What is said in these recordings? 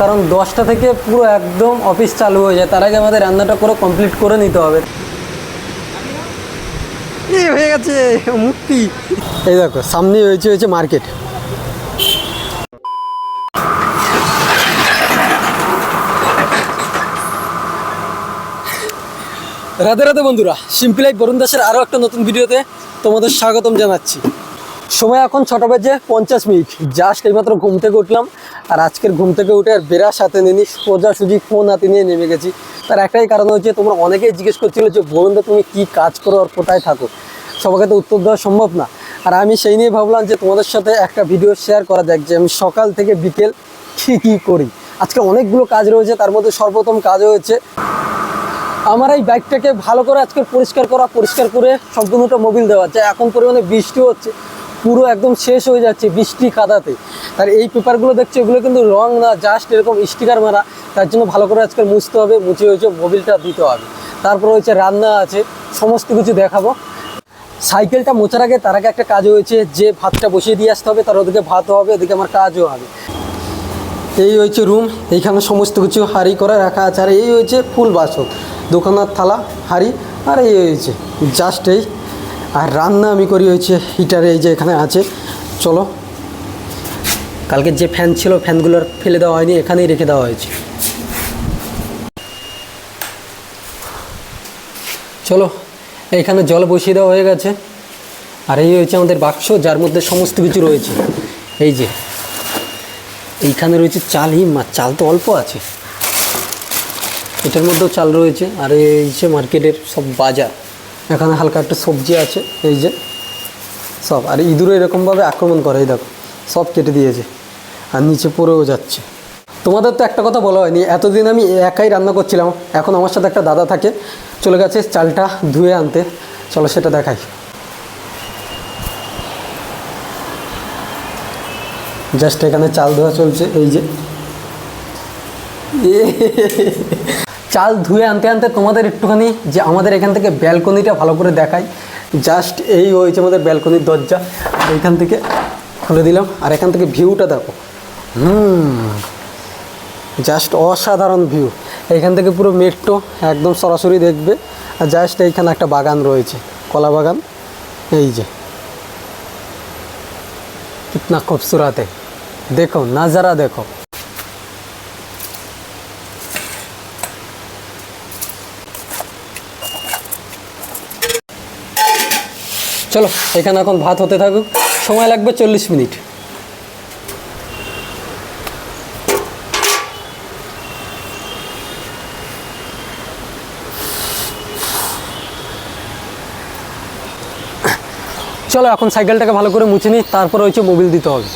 কারণ 10টা থেকে পুরো একদম অফিস চালু হয়ে যায়। তার আগে আমাদের রান্নাটা করে কমপ্লিট করে নিতে হবে। এই হয়ে গেছে মুক্তি। এই দেখো সামনে হয়েছে মার্কেট। রাধে রাধে বন্ধুরা, সিম্পল লাইফ বরুণ দাসের আরও একটা নতুন ভিডিওতে তোমাদের স্বাগতম জানাচ্ছি। সময় এখন 6টা বেজে 50 মিনিট। জাস্ট এইমাত্র ঘুম থেকে উঠলাম। আর আজকের ঘুম থেকে উঠে আর বেড়া সাথে নিয়ে সোজাসুজি ফোন হাতে নিয়ে নেমে গেছি। তার একটাই কারণ হচ্ছে, তোমরা অনেকেই জিজ্ঞেস করছিল যে বরুণ দা তুমি কী কাজ করো আর কোথায় থাকো। সবাইকে তো উত্তর দেওয়া সম্ভব না। আর আমি সেই নিয়ে ভাবলাম যে তোমাদের সাথে একটা ভিডিও শেয়ার করা যাক যে আমি সকাল থেকে বিকেল কী করি। আজকে অনেকগুলো কাজ রয়েছে, তার মধ্যে সর্বপ্রথম কাজ হয়েছে আমার এই বাইকটাকে ভালো করে আজকে পরিষ্কার করে সম্পূর্ণটা মোবিল দেওয়া। যায় এখন পরিমাণে বৃষ্টি হচ্ছে, পুরো একদম শেষ হয়ে যাচ্ছে বৃষ্টি কাদাতে। আর এই পেপারগুলো দেখছো, এগুলো কিন্তু রং না, জাস্ট এরকম স্টিকার মারা। তার জন্য ভালো করে আজকে মুছতে হবে, মুছে হয়েছে মোবিলটা দিতে হবে। তারপর হচ্ছে রান্না আছে, সমস্ত কিছু দেখাবো। সাইকেলটা মোছার আগে তার আগে একটা কাজ হয়েছে, যে ভাতটা বসিয়ে দিয়ে আসতে হবে, তার ওদিকে ভাতও হবে, এদিকে আমার কাজও হবে। এই হয়েছে রুম, এইখানে সমস্ত কিছু হাঁড়ি করে রাখা আছে। আর এই হয়েছে ফুল বাসন, দোকানের থালা, হাঁড়ি। আর এই হয়েছে জাস্ট এই। আর রান্না আমি করি হয়েছে হিটারে, এই যে এখানে আছে। চলো, কালকে যে ফ্যান ছিল ফ্যানগুলোর ফেলে দেওয়া হয়নি, এখানেই রেখে দেওয়া হয়েছে। চলো, এইখানে জল বসিয়ে দেওয়া হয়ে গেছে। আর এই হয়েছে আমাদের বাক্স, যার মধ্যে সমস্ত কিছু রয়েছে। এই যে এইখানে রয়েছে চাল, মাছ চাল তো অল্প আছে, এটার মধ্যেও চাল রয়েছে। আর এই যে মার্কেটের সব বাজার, এখানে হালকা একটা সবজি আছে, এই যে সব। আর ইঁদুরে এরকমভাবে আক্রমণ করে, এই দেখো সব কেটে দিয়েছে আর নিচে পড়েও যাচ্ছে। তোমাদের তো একটা কথা বলা হয়নি, এতদিন আমি একাই রান্না করছিলাম, এখন আমার সাথে একটা দাদা থাকে, চলে গেছে চালটা ধুয়ে আনতে। চলো সেটা দেখাই। জাস্ট এখানে চাল ধোয়া চলছে, এই যে চাল ধুয়ে আনতে আনতে তোমাদের একটুখানি যে আমাদের এখান থেকে ব্যালকনিটা ভালো করে দেখাই। জাস্ট এই হয়েছে আমাদের ব্যালকনির দরজা। আর এখান থেকে খুলে দিলাম, আর এখান থেকে ভিউটা দেখো। জাস্ট অসাধারণ ভিউ। এইখান থেকে পুরো মেট্রো একদম সরাসরি দেখবে। আর জাস্ট এইখানে একটা বাগান রয়েছে, কলা বাগান। এই যে কিতনা খুবসুরত है, দেখো নাজারা দেখো। চলো, এখানে এখন ভাত হতে থাকুক, সময় লাগবে 40 মিনিট। চলো এখন সাইকেলটাকে ভালো করে মুছে নিই, তারপর হচ্ছে মোবিল দিতে হবে।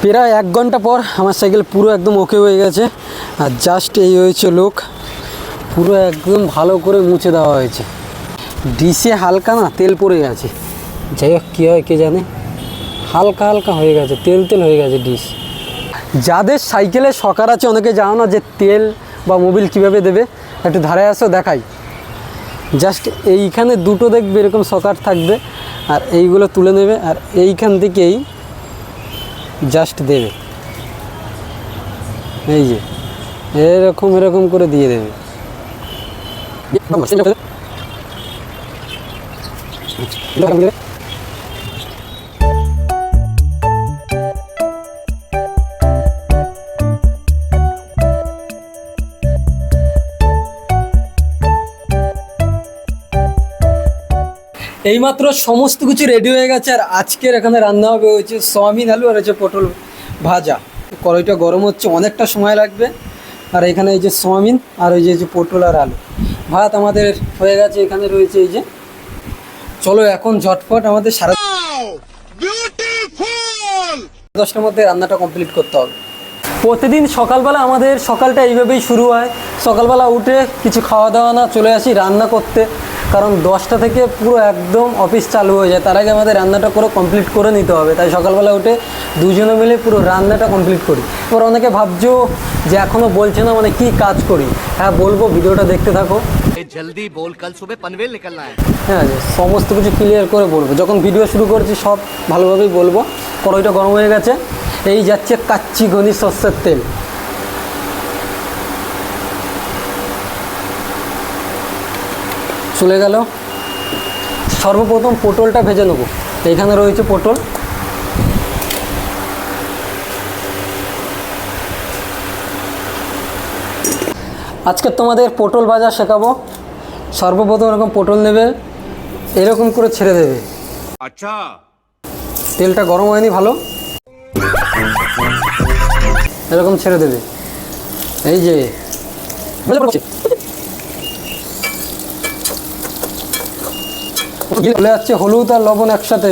প্রায় 1 ঘন্টা পর আমার সাইকেল পুরো একদম ওকে হয়ে গেছে। আর জাস্ট এই হয়েছে লোক, পুরো একদম ভালো করে মুছে দেওয়া হয়েছে। ডিসে হালকা না তেল পড়ে গেছে, যাই হোক কী হয় কে জানে, হালকা হালকা হয়ে গেছে, তেল হয়ে গেছে ডিস। যাদের সাইকেলে শকার আছে, অনেকে জানো না যে তেল বা মোবিল কীভাবে দেবে। একটু ধারে আসো দেখাই। জাস্ট এইখানে দুটো দেখবে এরকম শকার থাকবে, আর এইগুলো তুলে নেবে, আর এইখান থেকেই জাস্ট দেবে। এই যে এরকম করে দিয়ে দেবে। এইমাত্র সমস্ত কিছু রেডি হয়ে গেছে। আর আজকের এখানে রান্না হবে হচ্ছে সয়াবিন আলু আর হচ্ছে পটল ভাজা। কড়াইটা গরম হচ্ছে, অনেকটা সময় লাগবে। আর এখানে এই যে সয়াবিন আর ওই যে পটল আর আলু। ভাত আমাদের হয়ে গেছে, এখানে রয়েছে এই যে। চলো এখন ঝটপট আমাদের 10:30টার মধ্যে রান্নাটা কমপ্লিট করতে হবে। প্রতিদিন সকালবেলা আমাদের সকালটা এইভাবেই শুরু হয়। সকালবেলা উঠে কিছু খাওয়া দাওয়া না, চলে আসি রান্না করতে, কারণ 10টা থেকে পুরো একদম অফিস চালু হয়ে যায়। তার আগে আমাদের রান্নাটা পুরো কমপ্লিট করে নিতে হবে, তাই সকালবেলা উঠে দুজনে মিলে পুরো রান্নাটা কমপ্লিট করি। এবার অনেকে ভাবছো যে এখনও বলছে না মানে কি কাজ করি। হ্যাঁ বলবো, ভিডিওটা দেখতে থাকো। जल्दी बोल, कल सुबह पनवेल निकलना है। হ্যাঁ, সমস্ত কিছু ক্লিয়ার করে বলবো। যখন ভিডিও শুরু করছি সব ভালোভাবেই বলবো। কড়াইটা গরম হয়ে গেছে, এই যাচ্ছে কাচ্চি ঘনি সর্ষের তেল। চলে গেল। সর্বপ্রথম পটলটা ভেজে নেবো। এইখানে রয়েছে পটল। আজকে তোমাদের পটল ভাজা শেখাবো। সর্বপ্রথম এরকম পটল নেবে, এরকম করে ছেড়ে দেবে। अच्छा, তেলটা গরম হয়নি ভালো, এরকম ছেড়ে দেবে। এই যে চলে যাচ্ছে হলুদ আর লবণ একসাথে।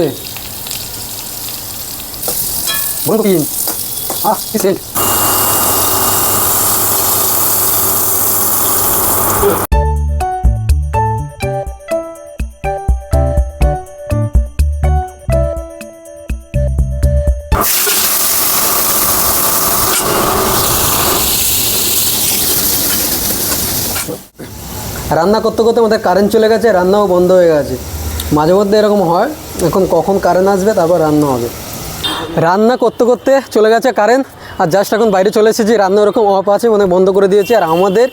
বলবো কি রান্না করতে করতে আমাদের কারেন্ট চলে গেছে, রান্নাও বন্ধ হয়ে গেছে। মাঝে মধ্যে এরকম হয়, এখন কখন কারেন্ট আসবে তারপর রান্না হবে। রান্না করতে করতে চলে গেছে কারেন্ট, আর জাস্ট এখন বাইরে চলে এসেছি। রান্না ওরকম অফ আছে, মানে বন্ধ করে দিয়েছে। আর আমাদের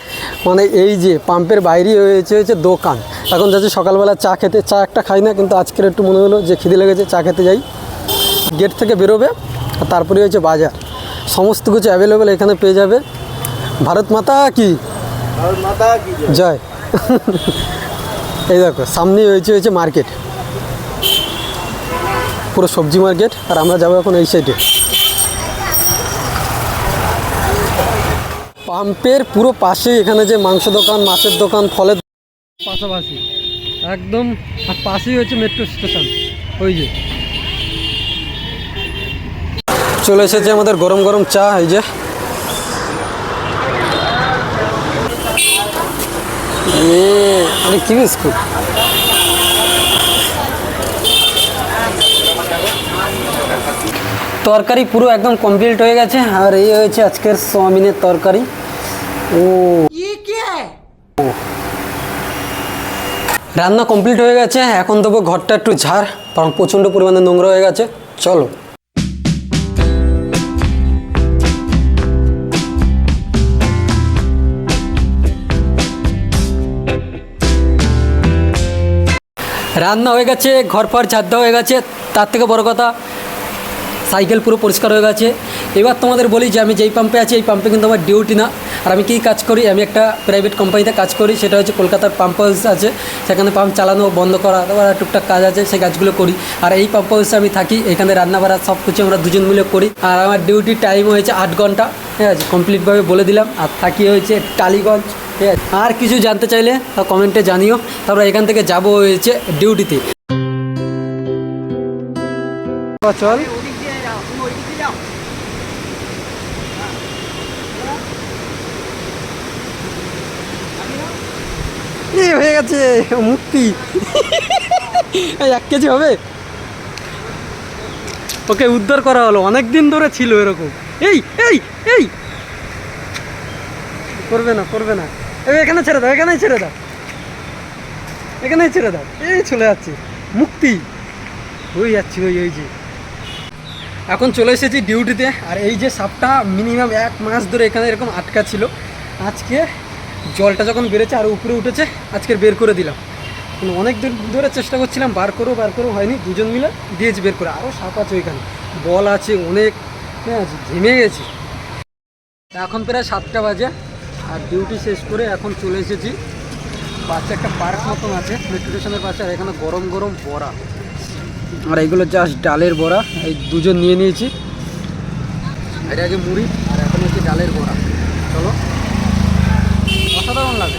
মানে এই যে পাম্পের বাইরেই হয়েছে দোকান। এখন যাচ্ছি সকালবেলা চা খেতে। চা একটা খাই না, কিন্তু আজকের একটু মনে হলো যে খিদে লেগেছে, চা খেতে যাই। গেট থেকে বেরোবে, আর তারপরে হচ্ছে বাজার। সমস্ত কিছু অ্যাভেলেবেল এখানে পেয়ে যাবে। ভারত মাতা কি জয়। এই দেখো সামনেই হয়েছে মার্কেট, পুরো সবজি মার্কেট। আর আমরা যাবো এখন এই সাইডে। পাম্পের পুরো পাশেই এখানে যে মাংস দোকান, মাছের দোকান, ফলের পাশাপাশি একদম। আর পাশেই হচ্ছে মেট্রো স্টেশন। ওই যে চলে এসেছে আমাদের গরম গরম চা। এই যে কি বিস্কুট। তরকারি পুরো একদম কমপ্লিট হয়ে গেছে। আর এই হয়েছে আজকের সোয়াবিনের তরকারি। রান্না কমপ্লিট হয়ে গেছে। এখন দেবো ঘরটা একটু ঝাড়, কারণ প্রচণ্ড পরিমাণে নোংরা হয়ে গেছে। চলো। রান্না হয়ে গেছে, ঘর ফর ঝাড় দেওয়া হয়ে গেছে। তার থেকে বড় কথা, সাইকেল পুরো পরিষ্কার হয়ে গেছে। এবার তোমাদের বলি যে আমি যেই পাম্পে আছি, এই পাম্পে কিন্তু আমার ডিউটি না। আর আমি কী কাজ করি, আমি একটা প্রাইভেট কোম্পানিতে কাজ করি। সেটা হচ্ছে কলকাতার পাম্প হাউস আছে, সেখানে পাম্প চালানো বন্ধ করা, তারপর টুকটাক কাজ আছে, সেই কাজগুলো করি। আর এই পাম্প হাউসে আমি থাকি, এখানে রান্না বাড়া সব কিছু আমরা দুজন মিলে করি। আর আমার ডিউটির টাইম হয়েছে 8 ঘন্টা, ঠিক আছে, কমপ্লিটভাবে বলে দিলাম। আর থাকি হয়েছে টালিগঞ্জ, ঠিক আছে। আর কিছু জানতে চাইলে কমেন্টে জানিও। তারপর এখান থেকে যাবো হয়েছে ডিউটিতে। চল হয়ে গেছে মুক্তি। 1 কেজি হবে। ওকে উদ্ধার করা হলো, অনেক দিন ধরে ছিল এরকম। এই এই এই করবে না, করবে না। এখানে ছেড়ে দাও, এখানেই ছেড়ে দাও, এখানেই ছেড়ে দাও। এই চলে যাচ্ছে মুক্তি, হয়ে যাচ্ছি। ওই যে এখন চলে এসেছি ডিউটিতে। আর এই যে সাপটা মিনিমাম 1 মাস ধরে এখানে এরকম আটকা ছিল। আজকে জলটা যখন বেড়েছে আর উপরে উঠেছে, আজকে বের করে দিলাম। অনেক দিন ধরে চেষ্টা করছিলাম বার করো হয়নি। দুজন মিলে দিয়েছি বের করে। আরও সাপ আছে ওইখানে, বল আছে অনেক, ঠিক আছে, ঘেমে গেছি। এখন প্রায় 7টা বাজে। আর ডিউটি শেষ করে এখন চলে এসেছি পাশে একটা পার্ক মতন আছে মেট্রো স্টেশনের পাশে। আর এখানে গরম গরম বড়া, আর এইগুলো জাস্ট ডালের বড়া। এই দুজন নিয়ে নিয়েছি। এটা আগে মুড়ি, আর এখন হচ্ছে ডালের বড়া। চলো, অসাধারণ লাগে।